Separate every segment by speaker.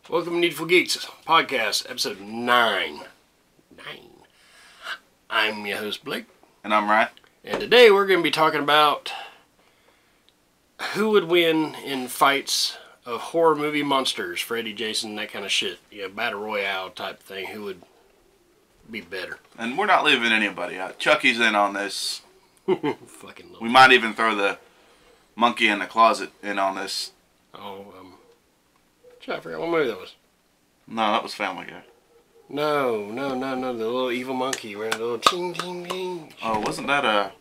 Speaker 1: Welcome to Needful Geeks podcast, episode 9. I'm your host, Blake.
Speaker 2: And I'm Ryan.
Speaker 1: And today we're going to be talking about who would win in fights of horror movie monsters, Freddy, Jason, that kind of shit. Battle Royale type thing. Who would be better?
Speaker 2: And we're not leaving anybody out. Chucky's in on this.
Speaker 1: Fucking love
Speaker 2: We might even throw the monkey in the closet in on this.
Speaker 1: I forgot what movie that was.
Speaker 2: No, that was Family Guy.
Speaker 1: No, the little evil monkey, right? The little ting, ting, ting.
Speaker 2: Oh, wasn't that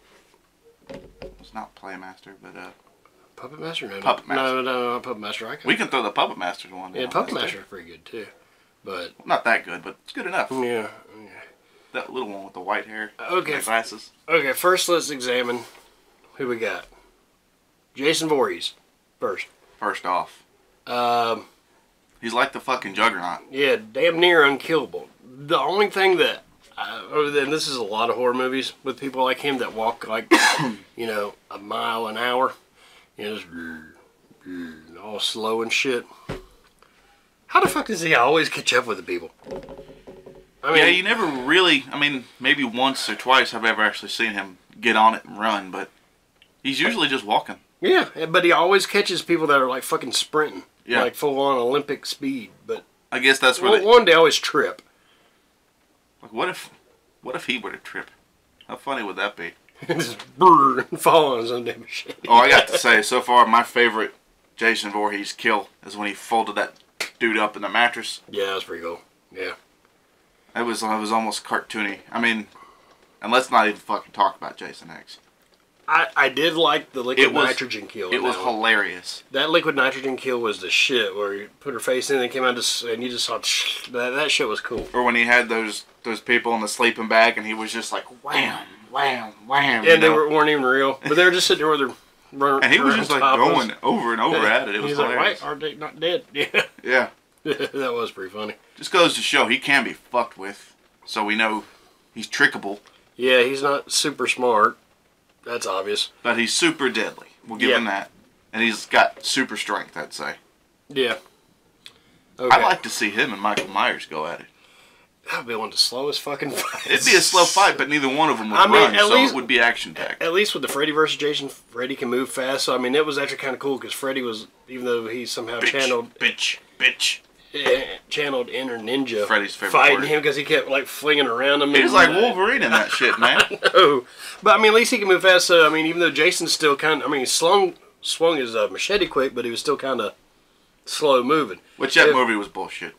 Speaker 2: it's not Playmaster, but
Speaker 1: Puppet Master? No,
Speaker 2: Puppet Master.
Speaker 1: No, not Puppet Master.
Speaker 2: We can throw the Puppet Master one in.
Speaker 1: Yeah, Puppet Master is pretty good too. But
Speaker 2: not that good, but it's good enough.
Speaker 1: Yeah.
Speaker 2: That little one with the white hair.
Speaker 1: Okay.
Speaker 2: And the glasses.
Speaker 1: Okay, first let's examine who we got. Jason Voorhees, first.
Speaker 2: First off. He's like the fucking Juggernaut.
Speaker 1: Yeah, damn near unkillable. The only thing that, other than this is a lot of horror movies with people like him that walk like, a mile an hour, just all slow and shit. How the fuck does he always catch up with the people? I mean,
Speaker 2: yeah, you never really, maybe once or twice I've ever actually seen him get on it and run, but he's usually just walking.
Speaker 1: Yeah, but he always catches people that are like fucking sprinting.
Speaker 2: Yeah.
Speaker 1: Like full on Olympic speed. But
Speaker 2: I guess that's where
Speaker 1: one, they always trip.
Speaker 2: Like, what if he were to trip? How funny would that be?
Speaker 1: Just brrr, and fall on his own damn shit.
Speaker 2: Oh, I got to say, so far my favorite Jason Voorhees kill is when he folded that dude up in the mattress.
Speaker 1: Yeah, that was pretty cool. Yeah.
Speaker 2: It was almost cartoony. And let's not even fucking talk about Jason X.
Speaker 1: I did like the liquid nitrogen kill.
Speaker 2: It was hilarious.
Speaker 1: That liquid nitrogen kill was the shit, where you put her face in and it came out and you just saw that shit was cool.
Speaker 2: Or when he had those people in the sleeping bag and he was just like wham, wham, wham.
Speaker 1: Yeah, they weren't even real, but they were just sitting there with their running.
Speaker 2: And he was just like going over and over at it. It was hilarious.
Speaker 1: Like, why are they not dead? Yeah.
Speaker 2: Yeah.
Speaker 1: That was pretty funny.
Speaker 2: Just goes to show he can be fucked with, so we know he's trickable.
Speaker 1: Yeah, he's not super smart. That's obvious.
Speaker 2: But he's super deadly. We'll give him that. And he's got super strength, I'd say.
Speaker 1: Yeah.
Speaker 2: Okay. I'd like to see him and Michael Myers go at it.
Speaker 1: That would be one of the slowest fucking fights.
Speaker 2: It'd be a slow fight, but neither one of them would run, so it would be action-packed.
Speaker 1: At least with the Freddy versus Jason, Freddy can move fast. So, it was actually kind of cool because Freddy was, even though he somehow channeled inner ninja.
Speaker 2: Freddy's favorite
Speaker 1: fighting
Speaker 2: word.
Speaker 1: him because he kept like flinging around him.
Speaker 2: He was like Wolverine in that shit, man.
Speaker 1: No, but at least he can move fast. So even though Jason's still kind of, he swung his machete quick, but he was still kind of slow moving.
Speaker 2: Which that movie was bullshit.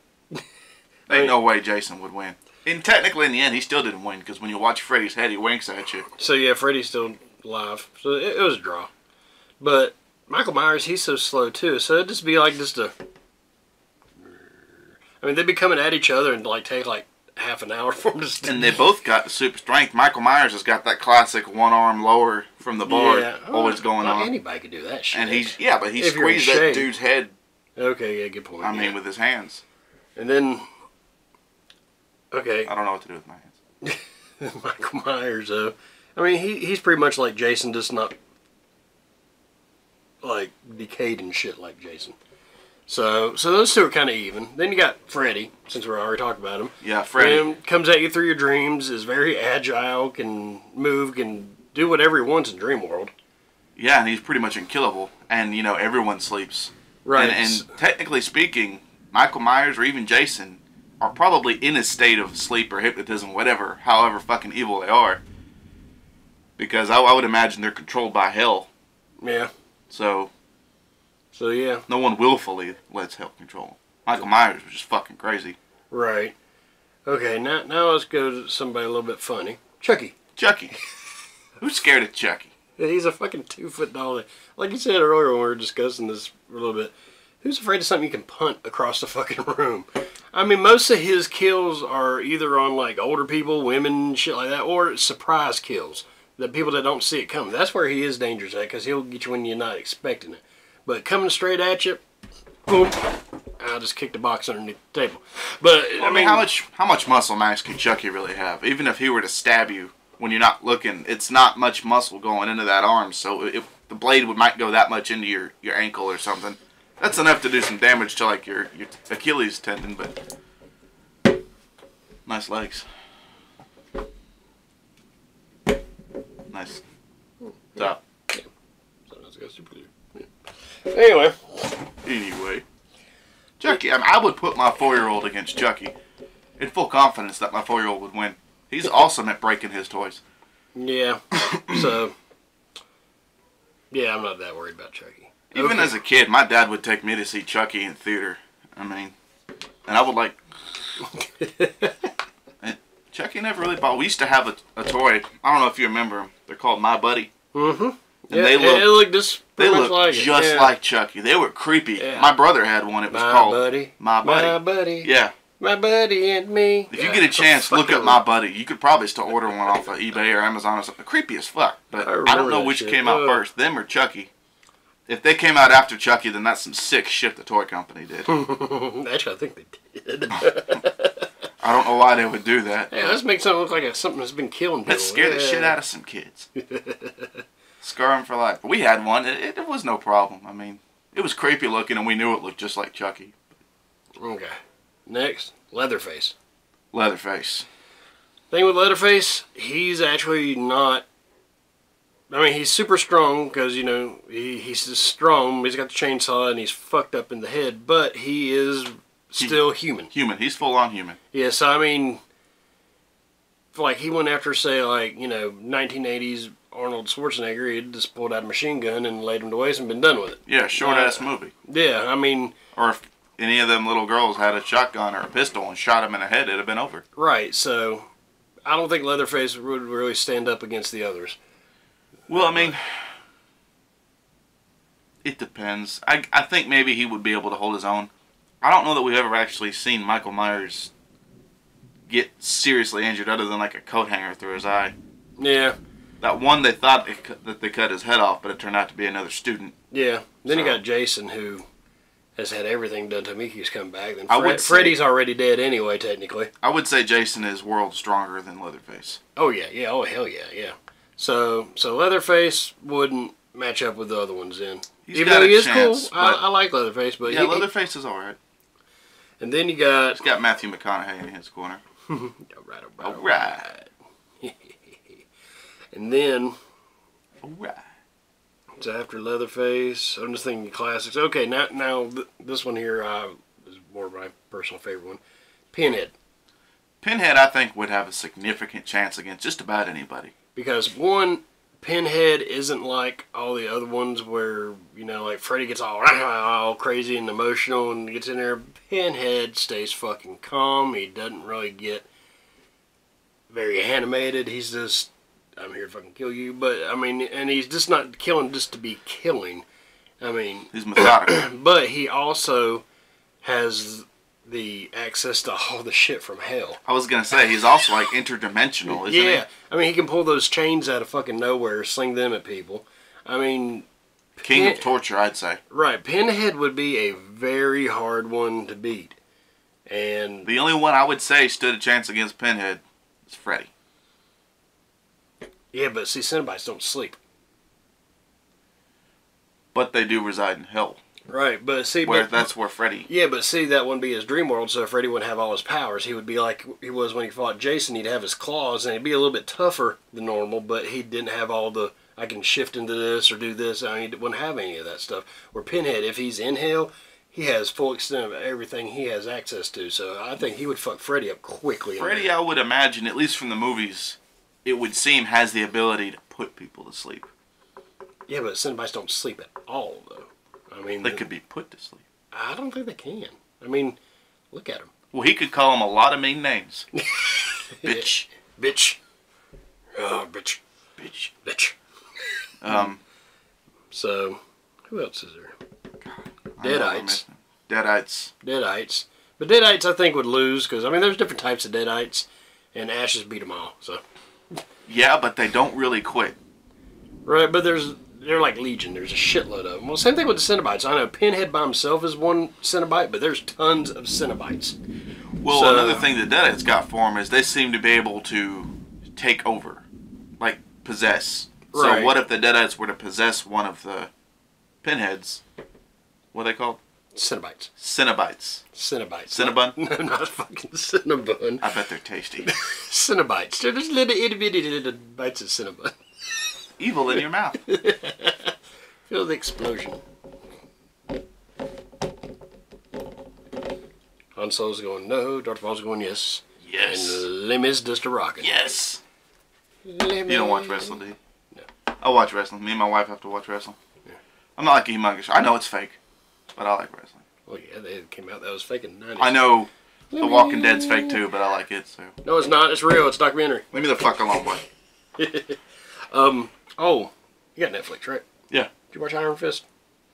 Speaker 2: Ain't no way Jason would win. And technically, in the end, he still didn't win because when you watch Freddy's head, he winks at you.
Speaker 1: So yeah, Freddy's still alive. So it was a draw. But Michael Myers, he's so slow too. So it'd just be like they'd be coming at each other and take like half an hour for them to stand.
Speaker 2: And they both got the super strength. Michael Myers has got that classic one arm lower from the bar always going on.
Speaker 1: Anybody could do that shit.
Speaker 2: And he squeezed that dude's head.
Speaker 1: Okay, yeah, good point.
Speaker 2: With his hands.
Speaker 1: And then, okay.
Speaker 2: I don't know what to do with my hands.
Speaker 1: Michael Myers, though. He's pretty much like Jason, just not like decayed and shit like Jason. So those two are kind of even. Then you got Freddy, since we're already talking about him.
Speaker 2: Yeah, Freddy.
Speaker 1: And comes at you through your dreams, is very agile, can move, can do whatever he wants in Dream World.
Speaker 2: Yeah, and he's pretty much unkillable. And, everyone sleeps.
Speaker 1: Right.
Speaker 2: And technically speaking, Michael Myers or even Jason are probably in a state of sleep or hypnotism, however fucking evil they are. Because I would imagine they're controlled by hell.
Speaker 1: Yeah.
Speaker 2: So
Speaker 1: yeah.
Speaker 2: No one willfully lets hell control them. Michael Myers was just fucking crazy.
Speaker 1: Right. Okay, now let's go to somebody a little bit funny. Chucky.
Speaker 2: Who's scared of Chucky?
Speaker 1: He's a fucking 2-foot doll. Like you said earlier when we were discussing this a little bit, who's afraid of something you can punt across the fucking room? Most of his kills are either on like older people, women, shit like that, or surprise kills. The people that don't see it coming. That's where he is dangerous at, because he'll get you when you're not expecting it. But coming straight at you, boom, I'll just kick the box underneath the table. But
Speaker 2: how much muscle mass can Chucky really have? Even if he were to stab you when you're not looking, it's not much muscle going into that arm. So the blade might go that much into your ankle or something. That's enough to do some damage to like your Achilles tendon, but nice legs. Nice top.
Speaker 1: Yeah. Sometimes it goes super weird. Yeah.
Speaker 2: Anyway, Chucky. I would put my 4-year-old against Chucky in full confidence that my 4-year-old would win. He's awesome at breaking his toys.
Speaker 1: Yeah. So, yeah, I'm not that worried about Chucky.
Speaker 2: Even as a kid, my dad would take me to see Chucky in theater. I mean, and I would like... Chucky never really bought... We used to have a toy. I don't know if you remember them. They're called My Buddy.
Speaker 1: Mm-hmm.
Speaker 2: And
Speaker 1: yeah,
Speaker 2: they look
Speaker 1: just
Speaker 2: they look
Speaker 1: like
Speaker 2: just
Speaker 1: yeah.
Speaker 2: like Chucky. They were creepy.
Speaker 1: Yeah.
Speaker 2: My brother had one. It was called My Buddy.
Speaker 1: My Buddy.
Speaker 2: Yeah.
Speaker 1: My Buddy and me.
Speaker 2: If you get a chance, look up My Buddy. You could probably still order one off of eBay or Amazon or something. Creepy as fuck. But I don't know which came out first, them or Chucky. If they came out after Chucky, then that's some sick shit the toy company did.
Speaker 1: Actually, I think they did.
Speaker 2: I don't know why they would do that.
Speaker 1: Yeah, let's make something look like something that's been killing people.
Speaker 2: Let's scare the shit out of some kids. Scar them for life. But we had one. It was no problem. I mean, it was creepy looking, and we knew it looked just like Chucky.
Speaker 1: Okay. Next, Leatherface.
Speaker 2: Leatherface.
Speaker 1: Thing with Leatherface, he's actually not... I mean, he's super strong because, you know, he's just strong. He's got the chainsaw and he's fucked up in the head, but he is still human.
Speaker 2: Human. He's full on human.
Speaker 1: Yeah, so, I mean, like, he went after, say, like, you know, 1980s Arnold Schwarzenegger. He'd just pulled out a machine gun and laid him to waste and been done with it.
Speaker 2: Yeah, short-ass movie.
Speaker 1: Yeah, I mean...
Speaker 2: Or if any of them little girls had a shotgun or a pistol and shot him in the head, it'd have been over.
Speaker 1: Right, so I don't think Leatherface would really stand up against the others.
Speaker 2: Well, I mean, it depends. I think maybe he would be able to hold his own. I don't know that we've ever actually seen Michael Myers get seriously injured other than like a coat hanger through his eye.
Speaker 1: Yeah.
Speaker 2: That one they thought that they cut his head off, but it turned out to be another student.
Speaker 1: Yeah. Then you got Jason, who has had everything done to him. He's come back. Then
Speaker 2: Freddy's
Speaker 1: already dead anyway, technically.
Speaker 2: I would say Jason is world stronger than Leatherface.
Speaker 1: Oh, yeah. Yeah. Oh, hell yeah. Yeah. So Leatherface wouldn't match up with the other ones then. Even though he is cool. I like Leatherface, but
Speaker 2: yeah, Leatherface is alright.
Speaker 1: And then you got...
Speaker 2: He's got Matthew McConaughey in his corner.
Speaker 1: All right. And then...
Speaker 2: Alright.
Speaker 1: It's after Leatherface. I'm just thinking classics. Okay, now this one here is more of my personal favorite one. Pinhead.
Speaker 2: Pinhead, I think, would have a significant chance against just about anybody.
Speaker 1: Because, one, Pinhead isn't like all the other ones where, you know, like Freddy gets all crazy and emotional and gets in there. Pinhead stays fucking calm. He doesn't really get very animated. He's just, I'm here to fucking kill you. But, I mean, and he's just not killing just to be killing. I mean...
Speaker 2: He's methodical.
Speaker 1: But he also has the access to all the shit from hell.
Speaker 2: I was going to say, he's also, like, interdimensional, isn't he?
Speaker 1: Yeah. I mean, he can pull those chains out of fucking nowhere, sling them at people. I mean...
Speaker 2: King of torture, I'd say.
Speaker 1: Right. Pinhead would be a very hard one to beat. And...
Speaker 2: The only one I would say stood a chance against Pinhead is Freddy.
Speaker 1: Yeah, but see, Cenobites don't sleep.
Speaker 2: But they do reside in hell.
Speaker 1: Right, but see...
Speaker 2: That's where Freddy...
Speaker 1: Yeah, but see, that wouldn't be his dream world, so Freddy wouldn't have all his powers. He would be like he was when he fought Jason. He'd have his claws, and he'd be a little bit tougher than normal, but he didn't have all the, I can shift into this or do this. I mean, he wouldn't have any of that stuff. Where Pinhead, if he's in hell, he has full extent of everything he has access to, so I think he would fuck Freddy up quickly.
Speaker 2: Freddy, I would imagine, at least from the movies, it would seem has the ability to put people to sleep.
Speaker 1: Yeah, but Cenobites don't sleep at all, though. I mean,
Speaker 2: they could be put to sleep.
Speaker 1: I don't think they can. I mean, look at him.
Speaker 2: Well, he could call him a lot of mean names. Bitch.
Speaker 1: Bitch. Oh, bitch.
Speaker 2: Bitch.
Speaker 1: Bitch. So, who else is there? Deadites. Deadites. But Deadites, I think, would lose, because, I mean, there's different types of Deadites, and Ashes beat them all, so.
Speaker 2: Yeah, but they don't really quit.
Speaker 1: Right, but they're like Legion. There's a shitload of them. Well, same thing with the Cenobites. I know Pinhead by himself is one Cenobite, but there's tons of Cenobites.
Speaker 2: Well, so, another thing that Deadites got for them is they seem to be able to take over, like possess.
Speaker 1: Right.
Speaker 2: So what if the Deadites were to possess one of the Pinheads? What are they called?
Speaker 1: Cenobites.
Speaker 2: Cenobites.
Speaker 1: Cenobites.
Speaker 2: Cinnabon?
Speaker 1: No, not fucking Cinnabon.
Speaker 2: I bet they're tasty.
Speaker 1: Cenobites. They're just little itty bitty little bites of Cinnabon.
Speaker 2: Evil in your mouth.
Speaker 1: Feel the explosion. Han Solo's going no. Darth Maul's going yes.
Speaker 2: Yes.
Speaker 1: And Les Mis does the rockin'.
Speaker 2: Yes.
Speaker 1: Les Mis.
Speaker 2: You don't watch wrestling, do you?
Speaker 1: No.
Speaker 2: I watch wrestling. Me and my wife have to watch wrestling.
Speaker 1: Yeah.
Speaker 2: I'm not like a humongous. I know it's fake, but I like wrestling.
Speaker 1: Well, yeah, they came out that was fake in the 90s.
Speaker 2: I know The Walking Dead's fake too, but I like it, so.
Speaker 1: No, it's not. It's real. It's a documentary.
Speaker 2: Leave me the fuck alone, boy.
Speaker 1: Oh, you got Netflix, right?
Speaker 2: Yeah.
Speaker 1: Did you watch Iron Fist?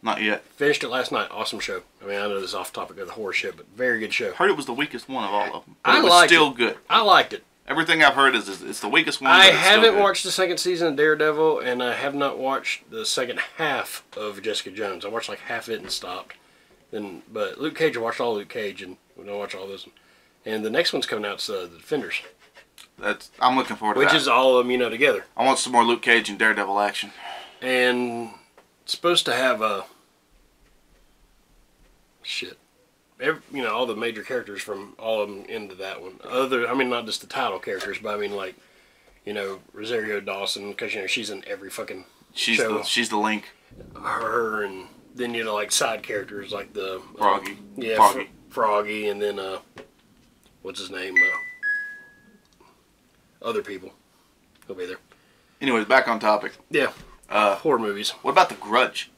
Speaker 2: Not yet.
Speaker 1: Finished it last night. Awesome show. I mean, I know this is off topic of the horror shit, but very good show.
Speaker 2: Heard it was the weakest one of all of them. But
Speaker 1: I
Speaker 2: it was
Speaker 1: liked
Speaker 2: still
Speaker 1: it.
Speaker 2: good.
Speaker 1: I liked it.
Speaker 2: Everything I've heard is it's the weakest one.
Speaker 1: I
Speaker 2: but it's still
Speaker 1: haven't
Speaker 2: good.
Speaker 1: watched the second season of Daredevil, and I have not watched the second half of Jessica Jones. I watched like half of it and stopped. But Luke Cage, I watched all Luke Cage, and we don't watch all this. And the next one's coming out, it's The Defenders.
Speaker 2: I'm looking forward to
Speaker 1: Which
Speaker 2: that.
Speaker 1: is all of them, together.
Speaker 2: I want some more Luke Cage and Daredevil action.
Speaker 1: And it's supposed to have a... Shit. All the major characters from all of them into that one. Not just the title characters, but Rosario Dawson, because, she's in every fucking show.
Speaker 2: She's the link.
Speaker 1: Her, and then, side characters like the...
Speaker 2: Froggy.
Speaker 1: Yeah, Froggy, and then, what's his name? Other people. He'll be there.
Speaker 2: Anyways, back on topic.
Speaker 1: Yeah. Horror movies.
Speaker 2: What about The Grudge?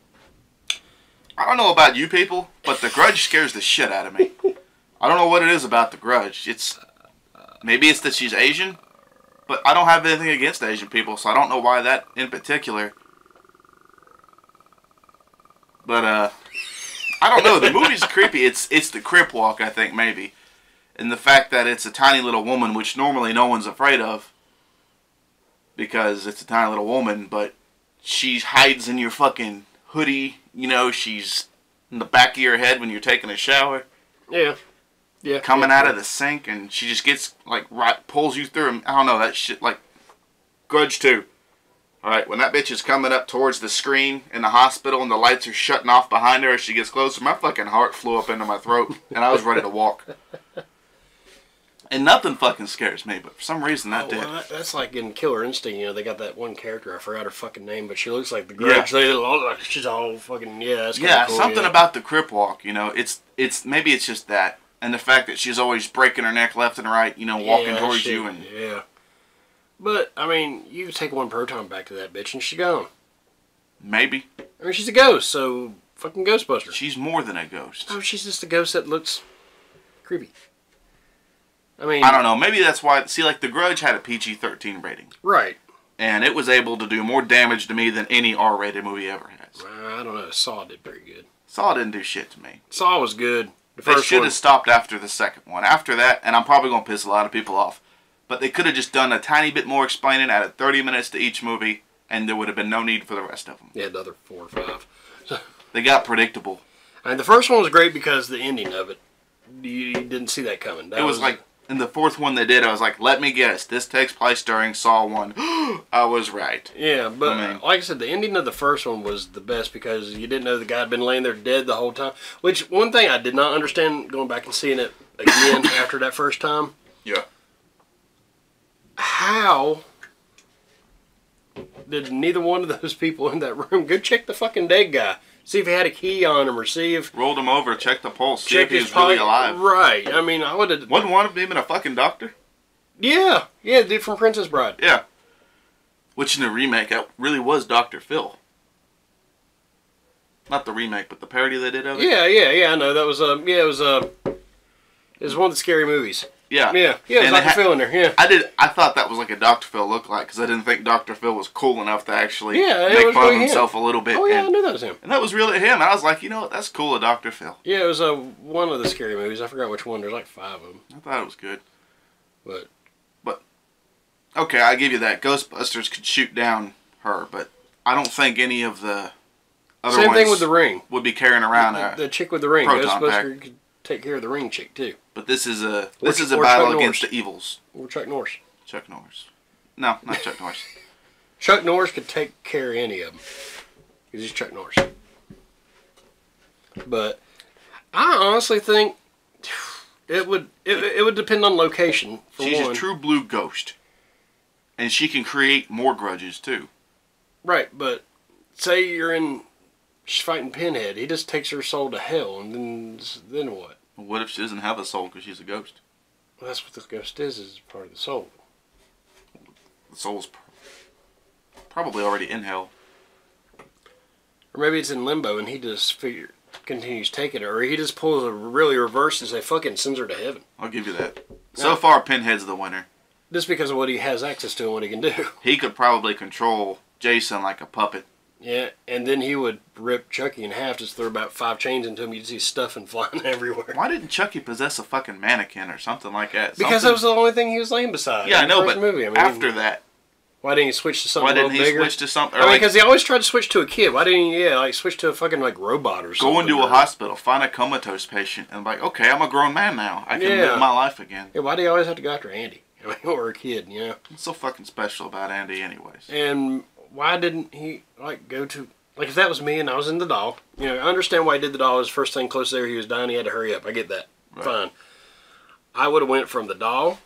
Speaker 2: I don't know about you people, but The Grudge scares the shit out of me. I don't know what it is about The Grudge. Maybe it's that she's Asian, but I don't have anything against Asian people, so I don't know why that in particular. But I don't know. The movie's creepy. It's the Crip Walk, I think, maybe, and the fact that it's a tiny little woman, which normally no one's afraid of, because it's a tiny little woman, but she hides in your fucking hoodie. She's in the back of your head when you're taking a shower.
Speaker 1: Yeah. Yeah.
Speaker 2: Coming out of the sink, and she just gets, pulls you through. I don't know, that shit, Grudge 2. Alright, when that bitch is coming up towards the screen in the hospital and the lights are shutting off behind her as she gets closer, my fucking heart flew up into my throat, and I was ready to walk. And nothing fucking scares me, but for some reason that did.
Speaker 1: Well, that's like in Killer Instinct, they got that one character, I forgot her fucking name, but she looks like the Grudge. Yeah. She's all fucking, that's cool,
Speaker 2: something about the Crip Walk, it's maybe it's just that. And the fact that she's always breaking her neck left and right, walking towards you.
Speaker 1: Yeah. But, you take one proton back to that bitch and she's gone.
Speaker 2: Maybe.
Speaker 1: She's a ghost, so fucking Ghostbuster.
Speaker 2: She's more than a ghost.
Speaker 1: Oh, she's just a ghost that looks creepy.
Speaker 2: I don't know. Maybe that's why. See, The Grudge had a PG-13 rating.
Speaker 1: Right.
Speaker 2: And it was able to do more damage to me than any R-rated movie ever has.
Speaker 1: I don't know. Saw did pretty good.
Speaker 2: Saw didn't do shit to me.
Speaker 1: Saw was good.
Speaker 2: They should have stopped after the second one. After that, and I'm probably going to piss a lot of people off, but they could have just done a tiny bit more explaining, added 30 minutes to each movie, and there would have been no need for the rest of them.
Speaker 1: Yeah, another 4 or 5.
Speaker 2: They got predictable.
Speaker 1: The first one was great because the ending of it, you didn't see that coming. That
Speaker 2: was in the fourth one they did, I was like, let me guess, this takes place during Saw 1. I was right.
Speaker 1: Yeah, but like I said, the ending of the first one was the best because you didn't know the guy had been laying there dead the whole time. Which, one thing I did not understand going back and seeing it again after that first time.
Speaker 2: Yeah.
Speaker 1: How did neither one of those people in that room go check the fucking dead guy? See if he had a key on him, or see if...
Speaker 2: Rolled him over, checked the pulse, see if he was really alive.
Speaker 1: Right. I would have...
Speaker 2: Wasn't one of them even a fucking doctor?
Speaker 1: Yeah. Yeah, the dude from Princess Bride.
Speaker 2: Yeah. Which in the remake, that really was Dr. Phil. Not the remake, but the parody they did of it.
Speaker 1: Yeah, I know. That was, it was one of the scary movies.
Speaker 2: Yeah.
Speaker 1: Yeah, it was Dr. Phil in there, yeah.
Speaker 2: I thought that was like a Dr. Phil look-alike, because I didn't think Dr. Phil was cool enough to actually make fun
Speaker 1: really
Speaker 2: of himself a little bit.
Speaker 1: Oh, yeah, I knew that was him.
Speaker 2: And that was really him. And I was like, you know what, that's cool of Dr. Phil.
Speaker 1: Yeah, it was one of the scary movies. I forgot which one. There's like 5 of them.
Speaker 2: I thought it was good.
Speaker 1: But
Speaker 2: okay, I give you that. Ghostbusters could shoot down her, but I don't think any of the other ones... Same thing
Speaker 1: with the Ring.
Speaker 2: ...would be carrying around
Speaker 1: the chick with the ring. Ghostbuster could take care of the Ring chick, too.
Speaker 2: But this is a battle against the evils.
Speaker 1: Or Chuck Norris.
Speaker 2: Chuck Norris. No, not Chuck Norris.
Speaker 1: Chuck Norris could take care of any of them. Because he's Chuck Norris. But I honestly think it would depend on location.
Speaker 2: She's a true blue ghost. And she can create more grudges, too.
Speaker 1: Right, but say she's fighting Pinhead. He just takes her soul to hell, and then what?
Speaker 2: Well, what if she doesn't have a soul because she's a ghost?
Speaker 1: Well, that's what the ghost is part of the soul.
Speaker 2: The soul's probably already in hell.
Speaker 1: Or maybe it's in limbo, and he just continues taking her. Or he just pulls a really reverse and fucking sends her to heaven.
Speaker 2: I'll give you that. So far, Pinhead's the winner.
Speaker 1: Just because of what he has access to and what he can do.
Speaker 2: He could probably control Jason like a puppet.
Speaker 1: Yeah, and then he would rip Chucky in half, just throw about 5 chains into him. You'd see stuff and flying everywhere.
Speaker 2: Why didn't Chucky possess a fucking mannequin or something like that?
Speaker 1: Because that was the only thing he was laying beside.
Speaker 2: Yeah, I know, but
Speaker 1: movie.
Speaker 2: after that...
Speaker 1: Why didn't he switch to something a little bigger?
Speaker 2: Why didn't he switch to something...
Speaker 1: I mean, because he always tried to switch to a kid. Why didn't he, switch to a fucking, robot or something?
Speaker 2: Go into a hospital, find a comatose patient, and okay, I'm a grown man now. I can live my life again.
Speaker 1: Yeah, why do you always have to go after Andy? Or a kid, you know?
Speaker 2: What's so fucking special about Andy anyways?
Speaker 1: And why didn't he, go to... if that was me and I was in the doll, I understand why he did the doll. His first thing close there, he was dying, he had to hurry up. I get that. Right. Fine. I would have went from the doll...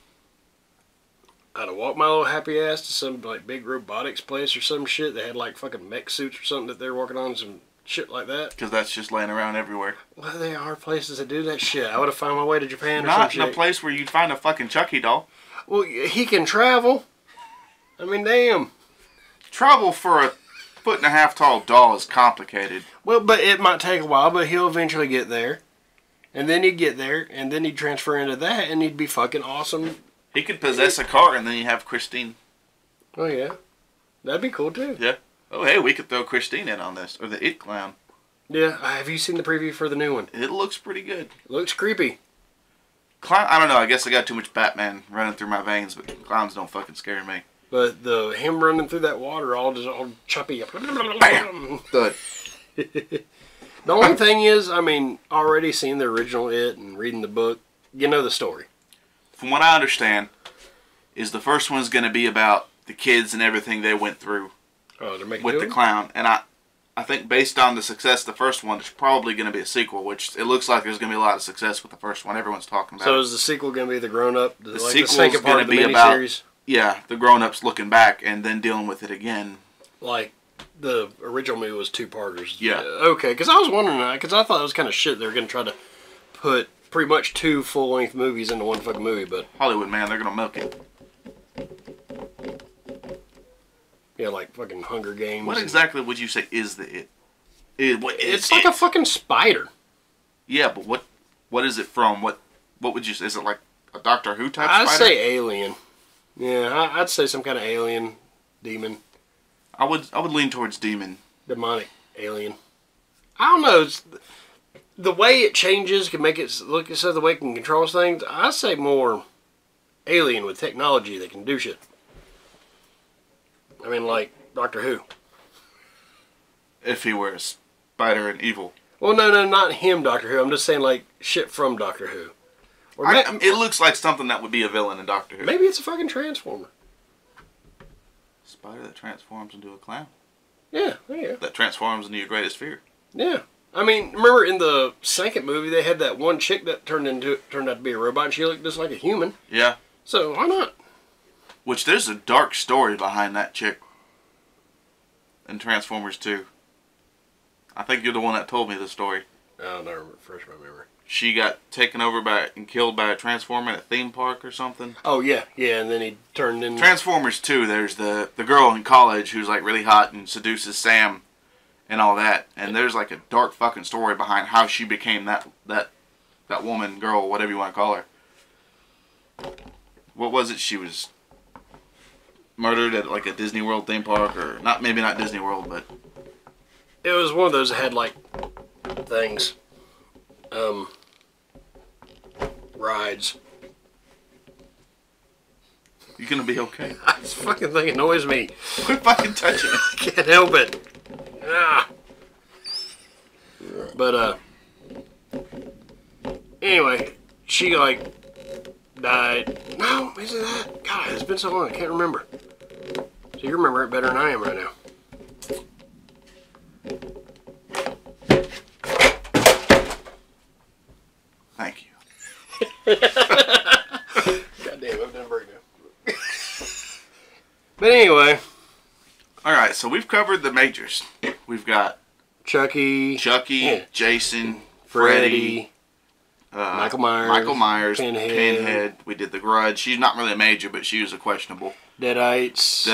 Speaker 1: I'd have walked my little happy ass to some big robotics place or some shit. They had fucking mech suits or something that they were working on, some shit like that.
Speaker 2: Because that's just laying around everywhere.
Speaker 1: Well, there are places that do that shit. I would have found my way to Japan or some
Speaker 2: Not
Speaker 1: shit.
Speaker 2: in a place where you'd find a fucking Chucky doll.
Speaker 1: Well, he can travel. I mean, damn.
Speaker 2: Travel for a 1.5 tall doll is complicated.
Speaker 1: Well, but it might take a while, but he'll eventually get there. And then he'd get there, and then he'd transfer into that, and he'd be fucking awesome.
Speaker 2: He could possess a car, and then you have Christine.
Speaker 1: Oh, yeah. That'd be cool, too.
Speaker 2: Yeah. Oh, hey, we could throw Christine in on this. Or the It Clown.
Speaker 1: Yeah. Have you seen the preview for the new one?
Speaker 2: It looks pretty good.
Speaker 1: It looks creepy.
Speaker 2: Clown, I don't know. I guess I got too much Batman running through my veins, but clowns don't fucking scare me.
Speaker 1: But him running through that water all choppy.
Speaker 2: Bam! Thud.
Speaker 1: The only thing is, already seeing the original It and reading the book, you know the story.
Speaker 2: From what I understand, is the first one's going to be about the kids and everything they went through with the clown. And I think based on the success of the first one, there's probably going to be a sequel, which it looks like there's going to be a lot of success with the first one. Everyone's talking about it.
Speaker 1: So is the sequel going to be the grown-up?
Speaker 2: The sequel's going to be about, the grown-ups looking back and then dealing with it again.
Speaker 1: Like the original movie was 2-parters.
Speaker 2: Yeah.
Speaker 1: Okay, because I was wondering that, because I thought it was kind of shit they were going to try to put pretty much 2 full-length movies into one fucking movie, but...
Speaker 2: Hollywood, man, they're going to milk it.
Speaker 1: Yeah, like fucking Hunger Games.
Speaker 2: What exactly would you say is the It?
Speaker 1: It's like a fucking spider.
Speaker 2: Yeah, but what is it from? What would you say? Is it like a Doctor Who type spider?
Speaker 1: I'd say alien. Yeah, I'd say some kind of alien, demon.
Speaker 2: I would lean towards demon.
Speaker 1: Demonic alien. I don't know. The way it changes can make it look so the way it can control things. I say more alien with technology that can do shit. Like Doctor Who.
Speaker 2: If he were a spider and evil.
Speaker 1: Well, no, not him, Doctor Who. I'm just saying shit from Doctor Who.
Speaker 2: It looks like something that would be a villain in Doctor Who.
Speaker 1: Maybe it's a fucking transformer.
Speaker 2: Spider that transforms into a clown.
Speaker 1: Yeah.
Speaker 2: That transforms into your greatest fear.
Speaker 1: Yeah. Remember in the second movie they had that one chick that turned out to be a robot and she looked just like a human.
Speaker 2: Yeah.
Speaker 1: So why not? Which
Speaker 2: there's a dark story behind that chick in Transformers 2. I think you're the one that told me the story.
Speaker 1: I'll never refresh my memory.
Speaker 2: She got taken over and killed by a Transformer at a theme park or something.
Speaker 1: Oh, yeah, and then he turned into...
Speaker 2: Transformers 2, there's the girl in college who's really hot and seduces Sam and all that. And there's a dark fucking story behind how she became that woman, girl, whatever you want to call her. What was it? She was murdered at a Disney World theme park, or maybe not Disney World, but
Speaker 1: it was one of those that had things, rides.
Speaker 2: You gonna be okay?
Speaker 1: This fucking thing annoys me.
Speaker 2: Quit fucking touching it.
Speaker 1: I can't help it. But anyway, she died. No, isn't that? God, it's been so long, I can't remember. So you remember it better than I am right now.
Speaker 2: so we've covered the majors. We've got
Speaker 1: Chucky,
Speaker 2: Chucky, Jason,
Speaker 1: Freddy,
Speaker 2: Michael
Speaker 1: Michael Myers,
Speaker 2: Pinhead. We did The Grudge. She's not really a major, but she was a questionable.
Speaker 1: Deadites,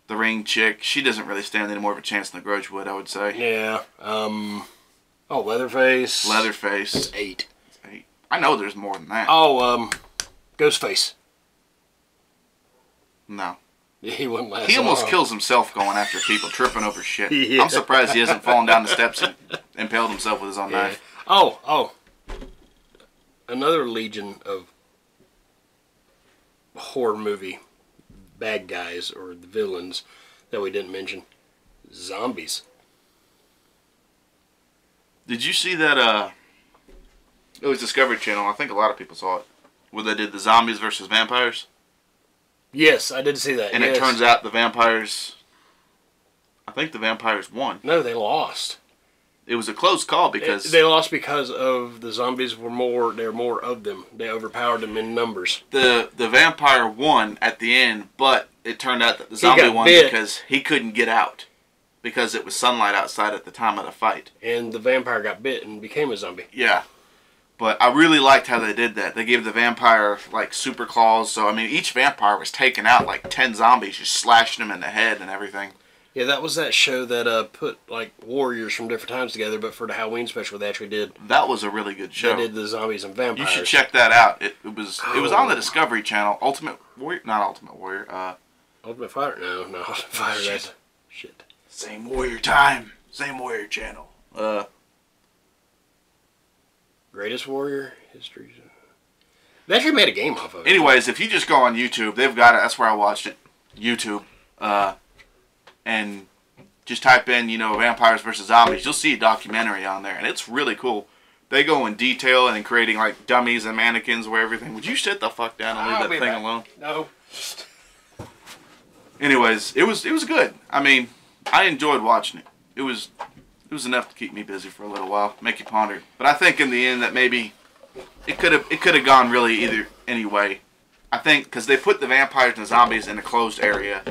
Speaker 2: The Ring chick. She doesn't really stand any more of a chance than The Grudge would, I would say.
Speaker 1: Yeah. Leatherface.
Speaker 2: Leatherface.
Speaker 1: 8.
Speaker 2: 8. I know there's more than that.
Speaker 1: Ghostface.
Speaker 2: No.
Speaker 1: He wouldn't last
Speaker 2: He almost
Speaker 1: long.
Speaker 2: kills himself going after people, tripping over shit.
Speaker 1: Yeah.
Speaker 2: I'm surprised he hasn't fallen down the steps and impaled himself with his own knife.
Speaker 1: Oh. Another legion of horror movie bad guys, or the villains, that we didn't mention. Zombies.
Speaker 2: Did you see that, it was Discovery Channel, I think a lot of people saw it, where they did the zombies versus vampires?
Speaker 1: Yes, I did see that.
Speaker 2: And
Speaker 1: yes.
Speaker 2: it turns out the vampires, I think the vampires won.
Speaker 1: No, they lost.
Speaker 2: It was a close call because...
Speaker 1: They lost because of the zombies there were more of them. They overpowered them in numbers.
Speaker 2: The vampire won at the end, but it turned out that the zombie won because he couldn't get out. Because it was sunlight outside at the time of the fight.
Speaker 1: And the vampire got bit and became a zombie.
Speaker 2: Yeah. But I really liked how they did that. They gave the vampire, like, super claws. So, I mean, each vampire was taking out, like, 10 zombies, just slashing them in the head and everything.
Speaker 1: Yeah, that was that show that put, like, warriors from different times together, but for the Halloween special, they actually did.
Speaker 2: That was a really good show.
Speaker 1: They did the zombies and vampires.
Speaker 2: You should check that out. It was on the Discovery Channel. Ultimate Warrior? Not Ultimate Warrior.
Speaker 1: Ultimate Fighter? No, Ultimate Fighter.
Speaker 2: Shit.
Speaker 1: Shit.
Speaker 2: Same Warrior time. Same Warrior Channel.
Speaker 1: Greatest Warrior History. They actually made a game off of it.
Speaker 2: Anyways, if you just go on YouTube, they've got it. That's where I watched it. YouTube. And just type in, vampires versus zombies. You'll see a documentary on there, and it's really cool. They go in detail and in creating, like, dummies and mannequins where everything. Would you sit the fuck down and leave that thing alone?
Speaker 1: No.
Speaker 2: Anyways, it was good. I mean, I enjoyed watching it. It was enough to keep me busy for a little while, make you ponder. But I think in the end that maybe it could have gone really any way. I think because they put the vampires and the zombies in a closed area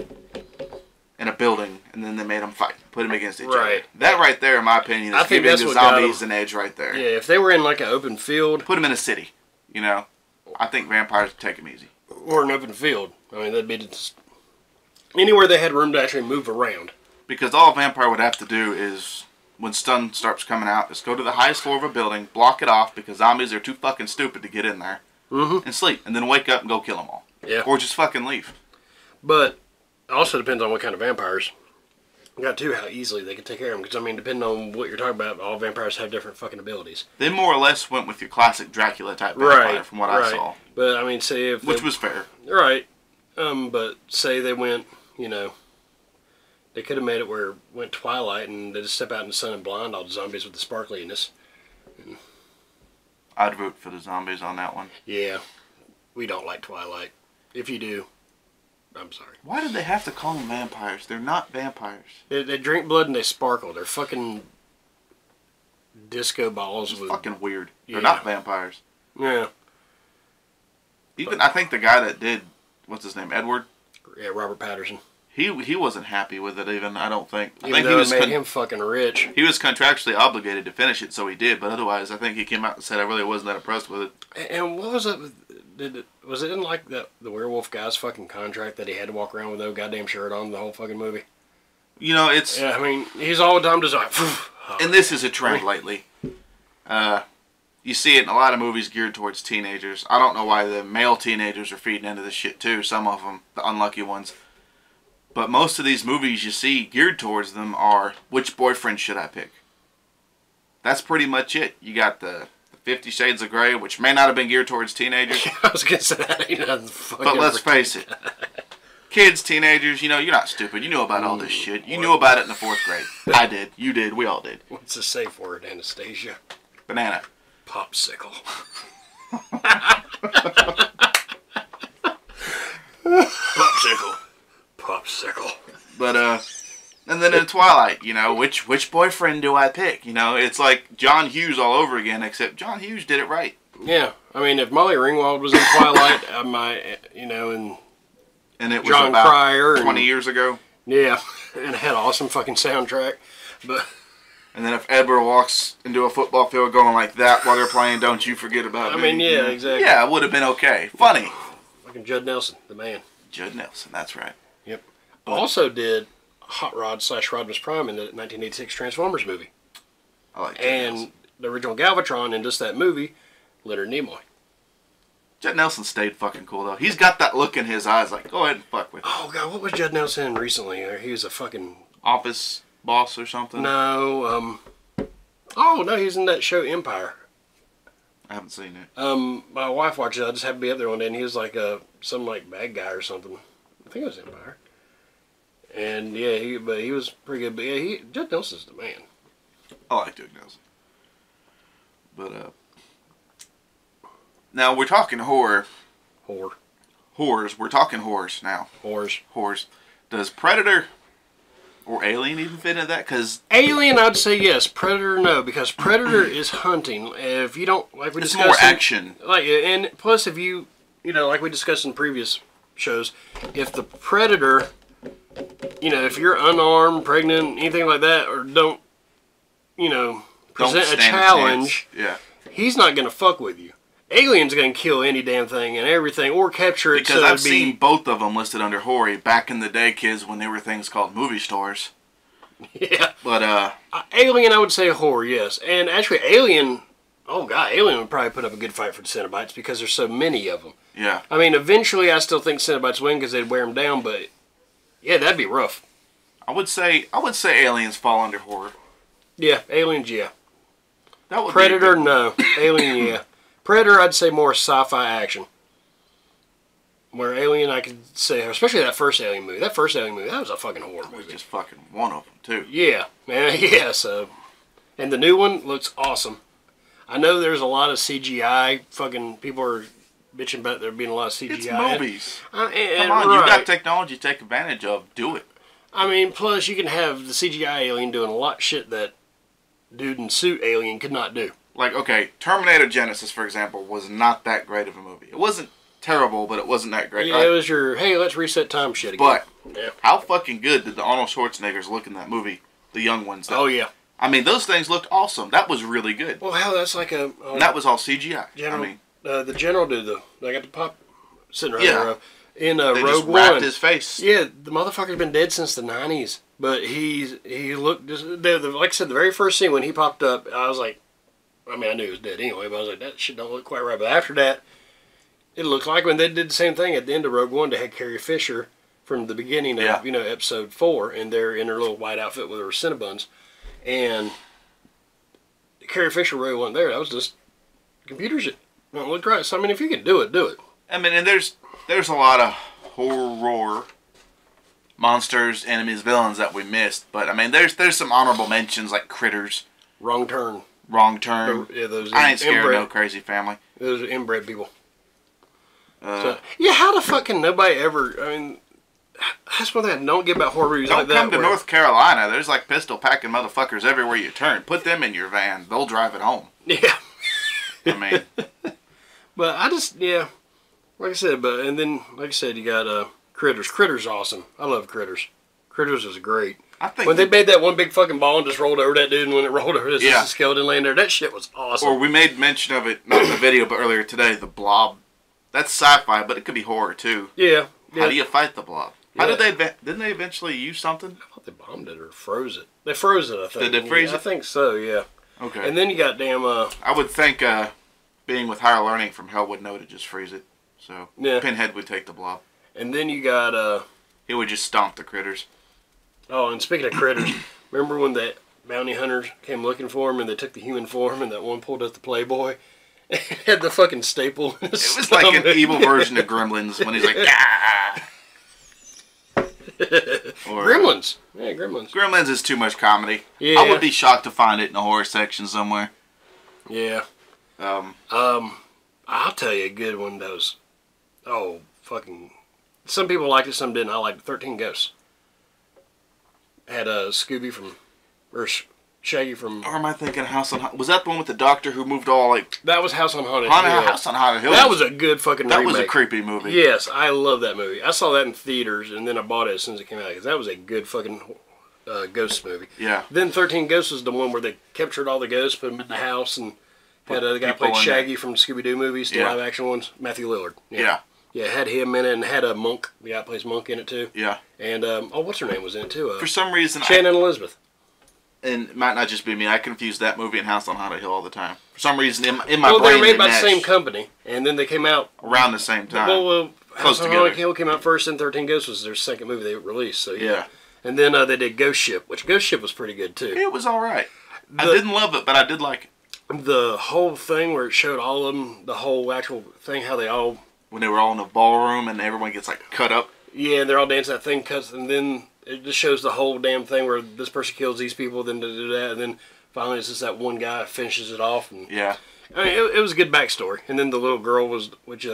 Speaker 2: in a building, and then they made them fight, put them against each other. That right there, in my opinion, is giving the zombies an edge right there.
Speaker 1: Yeah, if they were in like an open field,
Speaker 2: put them in a city. I think vampires would take them easy.
Speaker 1: Or an open field. I mean, that'd be just anywhere they had room to actually move around.
Speaker 2: Because all a vampire would have to do is, when stun starts coming out, is go to the highest floor of a building, block it off, because zombies are too fucking stupid to get in there, and sleep, and then wake up and go kill them all.
Speaker 1: Yeah.
Speaker 2: Or just fucking leave.
Speaker 1: But it also depends on what kind of vampires. You got how easily they can take care of them. Because, I mean, depending on what you're talking about, all vampires have different fucking abilities.
Speaker 2: They more or less went with your classic Dracula type vampire, from what I saw.
Speaker 1: But, I mean, say if...
Speaker 2: Which was fair.
Speaker 1: Right. But say they went, they could have made it where it went Twilight and they just step out in the sun and blind all the zombies with the sparkliness. And
Speaker 2: I'd vote for the zombies on that one.
Speaker 1: Yeah. We don't like Twilight. If you do, I'm sorry.
Speaker 2: Why did they have to call them vampires? They're not vampires.
Speaker 1: They drink blood and they sparkle. They're fucking disco balls.
Speaker 2: It's fucking weird. They're not vampires.
Speaker 1: Yeah.
Speaker 2: Even, I think the guy that did, what's his name, Edward?
Speaker 1: Yeah, Robert Patterson.
Speaker 2: He wasn't happy with it even, I don't think. I
Speaker 1: Even
Speaker 2: think
Speaker 1: though
Speaker 2: he was
Speaker 1: it made him fucking rich.
Speaker 2: He was contractually obligated to finish it, so he did. But otherwise, I think he came out and said, I really wasn't that impressed with it.
Speaker 1: And what was it? Was it in like the werewolf guy's fucking contract that he had to walk around with no goddamn shirt on the whole fucking movie?
Speaker 2: It's...
Speaker 1: Yeah, I mean, he's all the time just like...
Speaker 2: And this is a trend lately. You see it in a lot of movies geared towards teenagers. I don't know why the male teenagers are feeding into this shit too. Some of them, the unlucky ones. But most of these movies you see geared towards them are, which boyfriend should I pick? That's pretty much it. You got the 50 Shades of Grey, which may not have been geared towards teenagers.
Speaker 1: I was going to say that ain't nothing fucking...
Speaker 2: But let's face it. Kids, teenagers, you're not stupid. You knew about all this shit. You knew about it in the 4th grade. I did. You did. We all did.
Speaker 1: What's the safe word, Anastasia?
Speaker 2: Banana.
Speaker 1: Popsicle. Popsicle.
Speaker 2: But, and then in Twilight, which boyfriend do I pick? It's like John Hughes all over again, except John Hughes did it right.
Speaker 1: Yeah. I mean, if Molly Ringwald was in Twilight, I might, and
Speaker 2: it was
Speaker 1: John
Speaker 2: about
Speaker 1: Cryer
Speaker 2: 20 years ago.
Speaker 1: Yeah, and it had an awesome fucking soundtrack. But
Speaker 2: And then if Edward walks into a football field going like that while they're playing, don't you forget about me.
Speaker 1: I mean, yeah, exactly.
Speaker 2: Yeah, it would have been okay. Funny.
Speaker 1: Fucking Judd Nelson, the man.
Speaker 2: Judd Nelson, that's right.
Speaker 1: Yep. Also did Hot Rod / Rodimus Prime in the 1986 Transformers movie.
Speaker 2: I like Judd
Speaker 1: And
Speaker 2: Nelson.
Speaker 1: the original Galvatron in just that movie, Leonard Nimoy.
Speaker 2: Judd Nelson stayed fucking cool, though. He's got that look in his eyes like, go ahead and fuck with me.
Speaker 1: Oh, God, what was Judd Nelson in recently? He was a fucking...
Speaker 2: Office boss or something?
Speaker 1: No, Oh, no, he was in that show Empire.
Speaker 2: I haven't seen it.
Speaker 1: My wife watched it. I just happened to be up there one day, and he was like some like bad guy or something. I think it was Empire. And yeah, he was pretty good. But yeah, Judd Nelson's the man.
Speaker 2: I like Judd Nelson. But now we're talking horror. Horrors. We're talking horrors now. Horrors. Does Predator or Alien even fit into that? Because
Speaker 1: Alien, I'd say yes. Predator, no, because Predator is hunting. If you don't like, we
Speaker 2: it's
Speaker 1: discussed
Speaker 2: more action.
Speaker 1: Like, and plus, if you like we discussed in previous shows, if the Predator, if you're unarmed, pregnant, anything like that, or don't present a challenge, he's not gonna fuck with you. Alien's gonna kill any damn thing and everything, or capture it.
Speaker 2: Because I've seen both of them listed under horror back in the day, kids, when there were things called movie stores.
Speaker 1: Yeah.
Speaker 2: But
Speaker 1: Alien, I would say horror, yes. And actually, Alien, Alien would probably put up a good fight for the Cenobites because there's so many of them.
Speaker 2: Yeah.
Speaker 1: I mean, eventually, I still think Cenobites win because they'd wear them down, but yeah, that'd be rough.
Speaker 2: I would say Aliens fall under horror.
Speaker 1: Yeah, Aliens, yeah.
Speaker 2: That would
Speaker 1: Predator, no. Alien, yeah. Predator, I'd say more sci-fi action. Where Alien, I could say, especially that first Alien movie. That was a fucking horror
Speaker 2: That was
Speaker 1: movie.
Speaker 2: just fucking one of them, too.
Speaker 1: Yeah, man, yeah, so. And the new one looks awesome. I know there's a lot of CGI. Fucking people are bitching about there being a lot of CGI.
Speaker 2: It's movies.
Speaker 1: Come on,
Speaker 2: Right. You've got technology to take advantage of. Do it.
Speaker 1: I mean, plus you can have the CGI alien doing a lot of shit that dude in suit alien could not do.
Speaker 2: Like, okay, Terminator Genesis, for example, was not that great of a movie. It wasn't terrible, but it wasn't that great.
Speaker 1: Yeah, it was your, hey, let's reset time shit again.
Speaker 2: But
Speaker 1: yeah.
Speaker 2: How fucking good did the Arnold Schwarzeneggers look in that movie? The young ones.
Speaker 1: Oh, yeah.
Speaker 2: I mean, those things looked awesome. That was really good.
Speaker 1: Well, hell, that's like a...
Speaker 2: and that was all CGI.
Speaker 1: General, the General dude, they got the pop sitting right
Speaker 2: Yeah.
Speaker 1: there. In
Speaker 2: they
Speaker 1: Rogue
Speaker 2: just
Speaker 1: One.
Speaker 2: wrapped his face.
Speaker 1: Yeah, the motherfucker's been dead since the 90s. But he looked... like I said, the very first scene when he popped up, I was like... I mean, I knew he was dead anyway, but I was like, that shit don't look quite right. But after that, it looked like when they did the same thing at the end of Rogue One, they had Carrie Fisher from the beginning of, episode 4, and they're in her little white outfit with her Cinnabons. And Carrie Fisher really wasn't there. That was just computer shit. Don't look right. So, I mean, if you can do it, do it.
Speaker 2: I mean, and there's a lot of horror monsters, enemies, villains that we missed. But, I mean, there's some honorable mentions like Critters.
Speaker 1: Wrong Turn.
Speaker 2: Those I ain't scared of no crazy family.
Speaker 1: Those are inbred people. So, yeah, how the fuck can nobody ever... I mean, that's one thing I don't get about horror movies like that.
Speaker 2: Don't come to North Carolina. There's like pistol-packing motherfuckers everywhere you turn. Put them in your van. They'll drive it home.
Speaker 1: Yeah.
Speaker 2: I mean...
Speaker 1: But I just, like I said, and then, like I said, you got Critters. Critters awesome. I love Critters. Critters is great.
Speaker 2: I think
Speaker 1: when they made that one big fucking ball and just rolled over that dude, and when it rolled over, there's a skeleton laying there. That shit was awesome.
Speaker 2: Or we made mention of it, not in the video, but earlier today, the Blob. That's sci-fi, but it could be horror too.
Speaker 1: Yeah.
Speaker 2: How do you fight the Blob? How did they? Didn't they eventually use something?
Speaker 1: I thought they bombed it or froze it. They froze it, I think.
Speaker 2: Did they freeze it?
Speaker 1: I think so. Yeah.
Speaker 2: Okay.
Speaker 1: And then you got damn.
Speaker 2: I would think being with higher learning from hell would know to just freeze it. So Pinhead would take the Blob.
Speaker 1: And then you got
Speaker 2: he would just stomp the critters.
Speaker 1: Oh, and speaking of critters, remember when the bounty hunters came looking for him and they took the human form and that one pulled out the Playboy and had the fucking staple in his
Speaker 2: It was
Speaker 1: stomach.
Speaker 2: like an evil version of Gremlins when he's like, ah! Or,
Speaker 1: Gremlins. Yeah, Gremlins.
Speaker 2: Gremlins is too much comedy.
Speaker 1: Yeah.
Speaker 2: I would be shocked to find it in the horror section somewhere.
Speaker 1: Yeah. I'll tell you a good one that was, fucking, some people liked it, some didn't. I liked 13 Ghosts. Had Scooby from, or Shaggy from...
Speaker 2: Or am I thinking House on... Was that the one with the doctor who moved all, like...
Speaker 1: That was House on Haunted Hill.
Speaker 2: House on Haunted Hill.
Speaker 1: That was a good fucking remake.
Speaker 2: That was a creepy movie.
Speaker 1: Yes, I love that movie. I saw that in theaters, and then I bought it as soon as it came out, because that was a good fucking ghost movie.
Speaker 2: Yeah.
Speaker 1: Then 13 Ghosts was the one where they captured all the ghosts, put them in the house, and had the guy played Shaggy from Scooby-Doo movies, the live-action ones, Matthew Lillard.
Speaker 2: Yeah.
Speaker 1: Yeah, it had him in it, and had a Monk, the guy that plays Monk in it, too.
Speaker 2: Yeah.
Speaker 1: And, what's her name was in it, too?
Speaker 2: For some reason...
Speaker 1: Shannon Elizabeth.
Speaker 2: And it might not just be me. I confuse that movie and House on Haunted Hill all the time. For some reason, in my brain,
Speaker 1: well, they were made by the same company, and then they came out...
Speaker 2: Around the same time.
Speaker 1: Well,
Speaker 2: close
Speaker 1: House on Haunted Hill came out first, and 13 Ghosts was their second movie they released, so yeah. And then they did Ghost Ship, which Ghost Ship was pretty good, too.
Speaker 2: It was alright. I didn't love it, but I did like it.
Speaker 1: The whole thing where it showed all of them, the whole actual thing, how they all...
Speaker 2: When they were all in the ballroom and everyone gets, like, cut up.
Speaker 1: Yeah, and they're all dancing, that thing cuts, and then... It just shows the whole damn thing where this person kills these people, then do that, and then finally it's just that one guy finishes it off. And
Speaker 2: yeah.
Speaker 1: I mean, it was a good backstory. And then the little girl was, which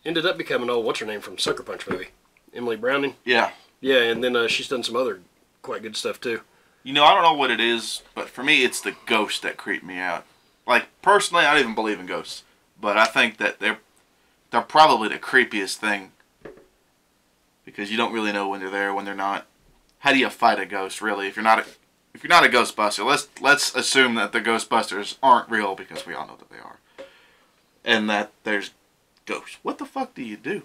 Speaker 1: ended up becoming, what's her name from Sucker Punch movie? Emily Browning?
Speaker 2: Yeah.
Speaker 1: Yeah, and then she's done some other quite good stuff, too.
Speaker 2: You know, I don't know what it is, but for me, it's the ghosts that creep me out. Like, personally, I don't even believe in ghosts. But I think that they're probably the creepiest thing. Because you don't really know when they're there, when they're not. How do you fight a ghost, really? If you're not a Ghostbuster, let's assume that the Ghostbusters aren't real, because we all know that they are, and that there's ghosts. What the fuck do you do?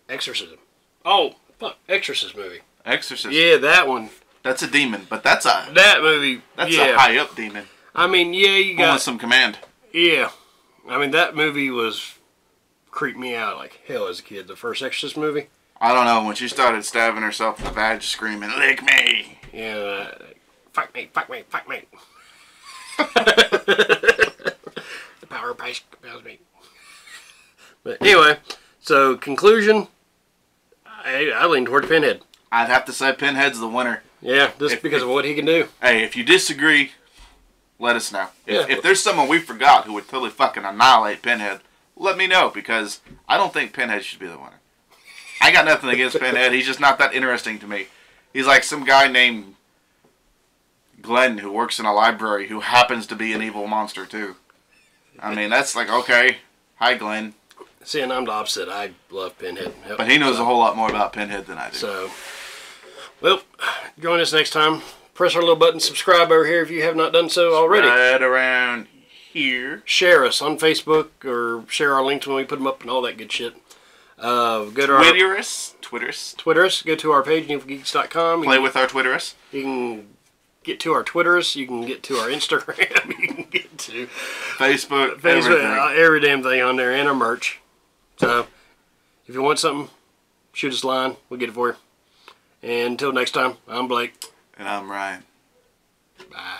Speaker 1: Exorcism. Oh, fuck, Exorcist movie.
Speaker 2: Exorcist.
Speaker 1: Yeah, that one.
Speaker 2: That's a demon, but that's a
Speaker 1: high
Speaker 2: up demon.
Speaker 1: I mean, yeah, you got
Speaker 2: with some command.
Speaker 1: Yeah, I mean that movie was creeped me out like hell as a kid. The first Exorcist movie.
Speaker 2: I don't know, when she started stabbing herself in the badge, screaming, "Lick me!"
Speaker 1: Yeah, fuck me, fuck me, fuck me. The power price compels me. But anyway, so conclusion, I lean towards Pinhead.
Speaker 2: I'd have to say Pinhead's the winner.
Speaker 1: Yeah, just because of what he can do.
Speaker 2: Hey, if you disagree, let us know. If there's someone we forgot who would totally fucking annihilate Pinhead, let me know, because I don't think Pinhead should be the winner. I got nothing against Pinhead. He's just not that interesting to me. He's like some guy named Glenn who works in a library who happens to be an evil monster too. I mean, that's like, okay, hi Glenn.
Speaker 1: See, and I'm the opposite. I love Pinhead.
Speaker 2: But he knows a whole lot more about Pinhead than I do.
Speaker 1: So, well, join us next time. Press our little button, subscribe over here if you have not done so already.
Speaker 2: Right around here.
Speaker 1: Share us on Facebook, or share our links when we put them up and all that good shit. Go to Twitter us. Go to our page, needfulgeeks.com.
Speaker 2: Play with our Twitterus.
Speaker 1: You can get to our Twitterus. You can get to our Instagram. You can get to
Speaker 2: Facebook, everything.
Speaker 1: Every damn thing on there, and our merch. So, if you want something, shoot us a line. We'll get it for you. And until next time, I'm Blake.
Speaker 2: And I'm Ryan.
Speaker 1: Bye.